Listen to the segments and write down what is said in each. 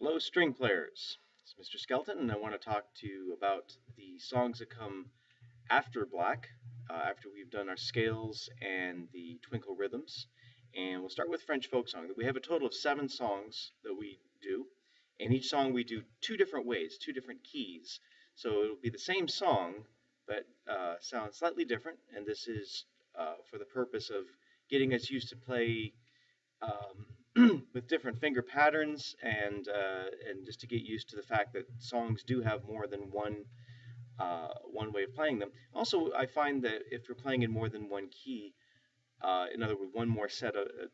Hello, string players. It's Mr. Skelton, and I want to talk to you about the songs that come after Black, after we've done our scales and the twinkle rhythms. And we'll start with French folk song. We have a total of 7 songs that we do, and each song we do 2 different ways, 2 different keys. So it'll be the same song, but sound slightly different. And this is for the purpose of getting us used to play with different finger patterns and just to get used to the fact that songs do have more than one way of playing them. Also, I find that if you're playing in more than one key, in other words,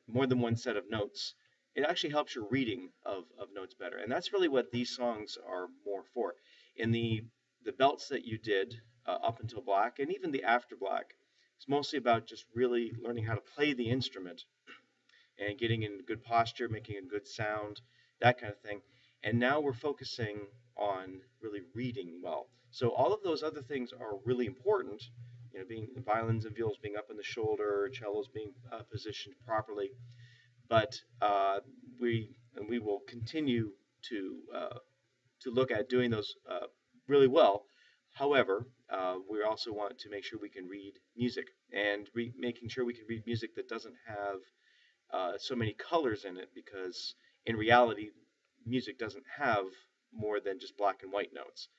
more than one set of notes, it actually helps your reading of notes better. And that's really what these songs are more for. In the belts that you did up until Black, and even the after Black, it's mostly about just really learning how to play the instrument and getting in good posture, making a good sound, that kind of thing. And now we're focusing on really reading well. So all of those other things are really important, being violins and viols being up on the shoulder, cellos being positioned properly. But we will continue to look at doing those really well. However, we also want to make sure we can read music and making sure we can read music that doesn't have so many colors in it, because in reality, music doesn't have more than just black and white notes.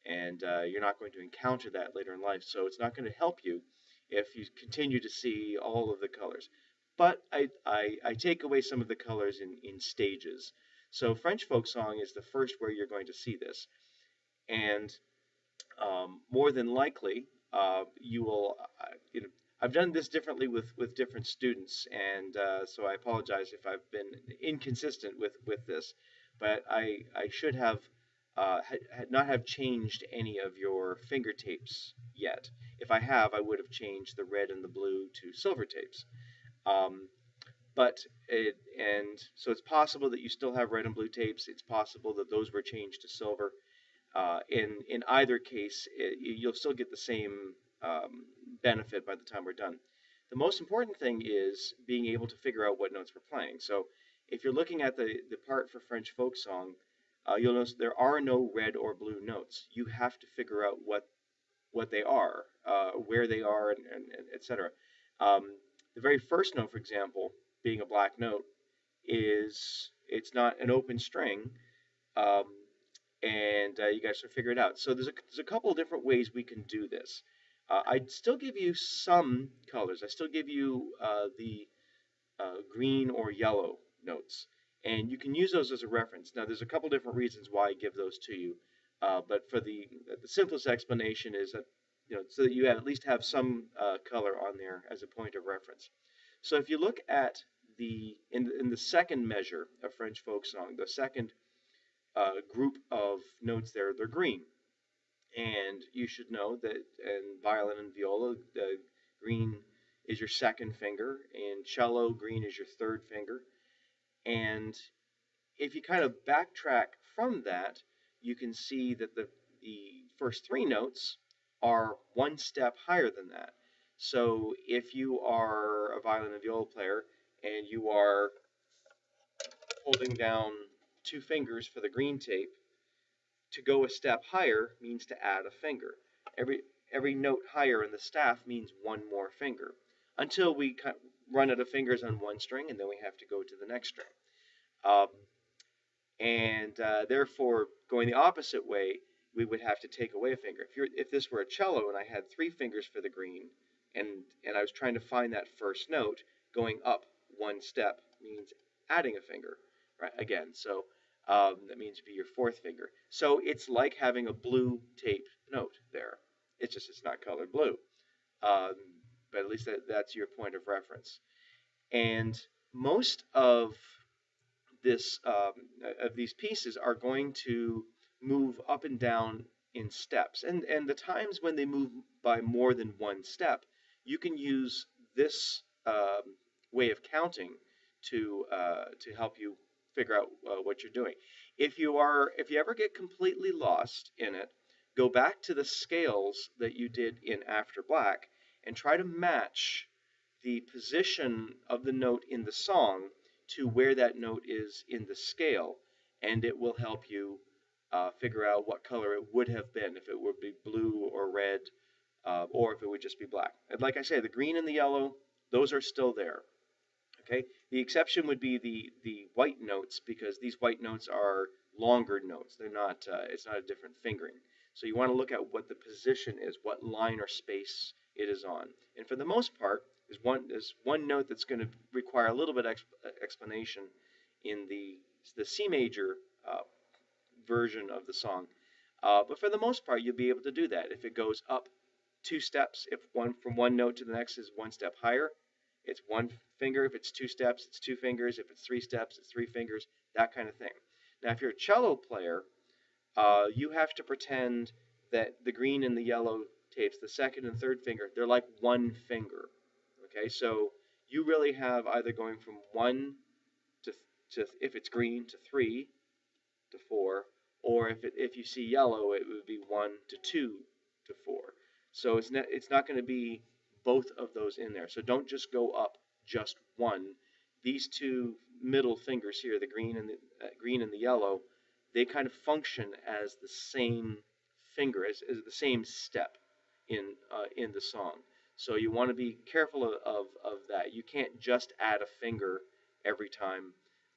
And you're not going to encounter that later in life. So it's not going to help you if you continue to see all of the colors. But I take away some of the colors in stages. So French folk song is the first where you're going to see this. And more than likely, you will, I've done this differently with different students, and so I apologize if I've been inconsistent with this, but I should have not have changed any of your finger tapes yet. If I have, I would have changed the red and the blue to silver tapes. Um, and so it's possible that you still have red and blue tapes. It's possible that those were changed to silver. In either case, you'll still get the same benefit by the time we're done. The most important thing is being able to figure out what notes we're playing. So if you're looking at the part for French folk song, you'll notice there are no red or blue notes. You have to figure out what they are, where they are, and etc. The very first note, for example, being a black note, it's not an open string. Um, and you guys should figure it out. So there's a couple of different ways we can do this. I'd still give you some colors. I still give you the green or yellow notes, and you can use those as a reference. Now, there's a couple different reasons why I give those to you, but for the simplest explanation is that so that you at least have some color on there as a point of reference. So if you look at in the second measure of French folk song, the second group of notes there, they're green. And you should know that in violin and viola, green is your second finger. In cello, green is your third finger. And if you kind of backtrack from that, you can see that the first 3 notes are one step higher than that. So if you are a violin and viola player and you are holding down 2 fingers for the green tape, to go a step higher means to add a finger. Every note higher in the staff means one more finger, until we run out of fingers on one string, and then we have to go to the next string. Um, and therefore, going the opposite way, we would have to take away a finger. If this were a cello and I had 3 fingers for the green, and I was trying to find that first note, going up one step means adding a finger, right? Again, so that means to be your 4th finger. So it's like having a blue tape note there. It's not colored blue, um, but at least that's your point of reference. And most this of these pieces are going to move up and down in steps. And the times when they move by more than one step, you can use this way of counting to help you figure out what you're doing. If you ever get completely lost in it, go back to the scales that you did in After Black and try to match the position of the note in the song to where that note is in the scale, and it will help you figure out what color it would have been if it would be blue or red, or if it would just be black. And like I say, the green and the yellow, those are still there. Okay, the exception would be the white notes, because these white notes are longer notes. They're not. It's not a different fingering. So you want to look at what the position is, what line or space it is on. And for the most part, there's one note that's going to require a little bit explanation in the C major version of the song. But for the most part, you'll be able to do that. If it goes up 2 steps, if one from one note to the next is 1 step higher, it's 1 finger. If it's 2 steps, it's 2 fingers. If it's 3 steps, it's 3 fingers. That kind of thing. Now, if you're a cello player, you have to pretend that the green and the yellow tapes, the second and third finger, they're like 1 finger. Okay, so you really have either going from 1 to if it's green, to 3 to 4, or if you see yellow, it would be 1 to 2 to 4. So it's not going to be both of those in there. So don't just go up just one. These two middle fingers here, the green and the yellow, they kind of function as the same finger, as the same step in the song. So you want to be careful of that. You can't just add a finger every time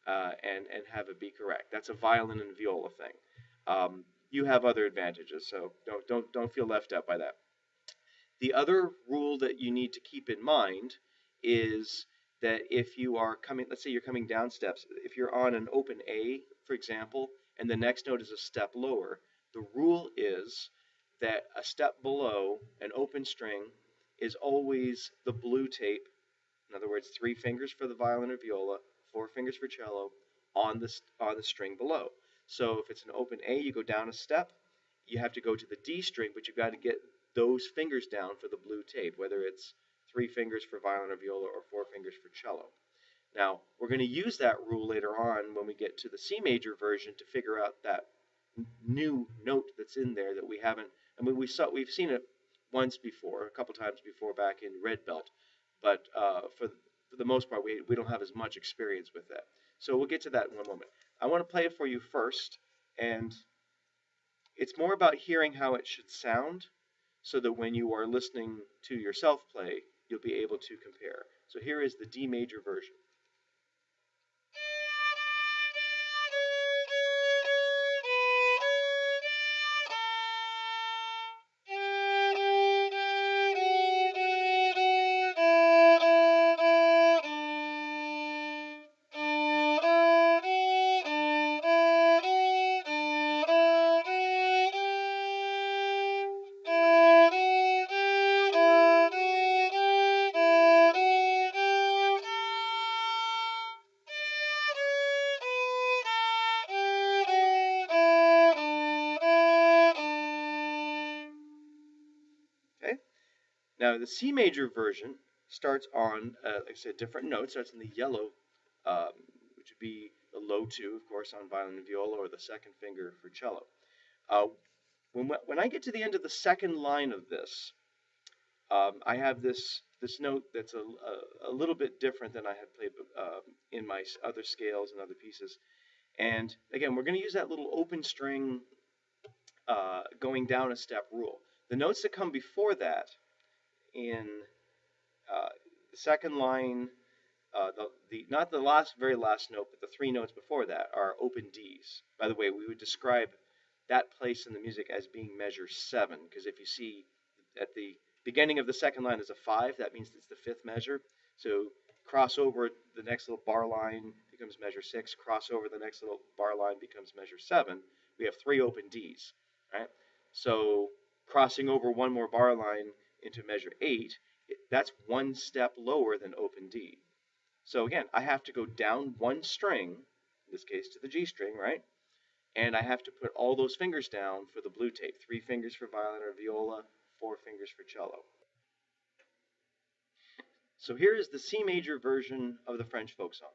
and have it be correct. That's a violin and viola thing. You have other advantages, so don't feel left out by that. The other rule that you need to keep in mind is that if you are coming, let's say you're coming down steps, if you're on an open A, for example, and the next note is a step lower, the rule is that a step below an open string is always the blue tape. In other words, 3 fingers for the violin or viola, 4 fingers for cello, on the string below. So if it's an open A, you go down a step. You have to go to the D string, but you've got to get those fingers down for the blue tape, whether it's 3 fingers for violin or viola or 4 fingers for cello. Now, we're going to use that rule later on when we get to the C major version to figure out that new note that's in there that we haven't. I mean, we've seen it once before, a couple times before back in Red Belt, but for the most part, we don't have as much experience with that. So we'll get to that in one moment. I want to play it for you first, and it's more about hearing how it should sound, so that when you are listening to yourself play, you'll be able to compare. So here is the D major version. Okay. Now the C major version starts on, like I said, different notes. Starts in the yellow, which would be the low 2, of course, on violin and viola, or the second finger for cello. Uh, when I get to the end of the second line of this, I have this note that's a little bit different than I had played in my other scales and other pieces. And again, we're going to use that little open string going down a step rule. The notes that come before that in the second line, not the very last note, but the 3 notes before that are open Ds. By the way, we would describe that place in the music as being measure 7, because if you see at the beginning of the second line is a 5, that means it's the 5th measure. So cross over the next little bar line becomes measure 6, cross over the next little bar line becomes measure 7. We have 3 open Ds, right? So crossing over one more bar line into measure 8, that's 1 step lower than open D. So again, I have to go down 1 string, in this case to the G string, right? And I have to put all those fingers down for the blue tape. 3 fingers for violin or viola, 4 fingers for cello. So here is the C major version of the French folk song.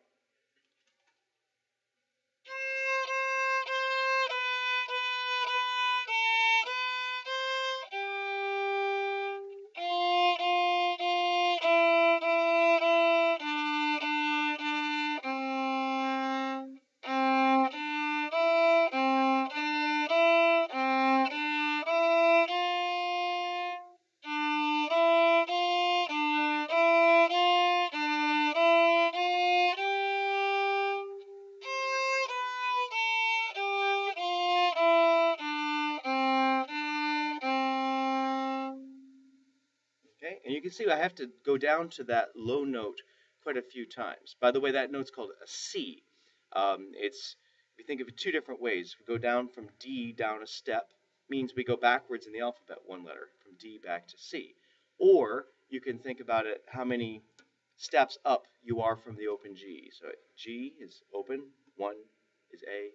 you can see I have to go down to that low note quite a few times. By the way, that note's called a C. It's we think of it two different ways. We go down from D down a step, means we go backwards in the alphabet one letter from D back to C. Or you can think about it how many steps up you are from the open G. So G is open, 1 is A,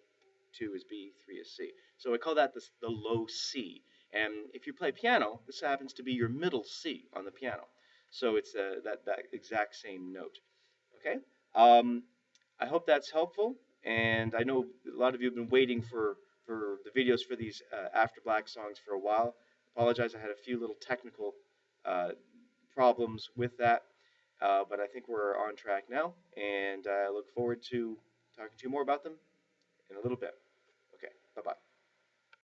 2 is B, 3 is C. So I call that the low C. And if you play piano, this happens to be your middle C on the piano. So it's that exact same note. Okay. I hope that's helpful. And I know a lot of you have been waiting for the videos for these After Black songs for a while. Apologize, I had a few little technical uh, problems with that. But I think we're on track now, and I look forward to talking to you more about them in a little bit. Okay, bye-bye.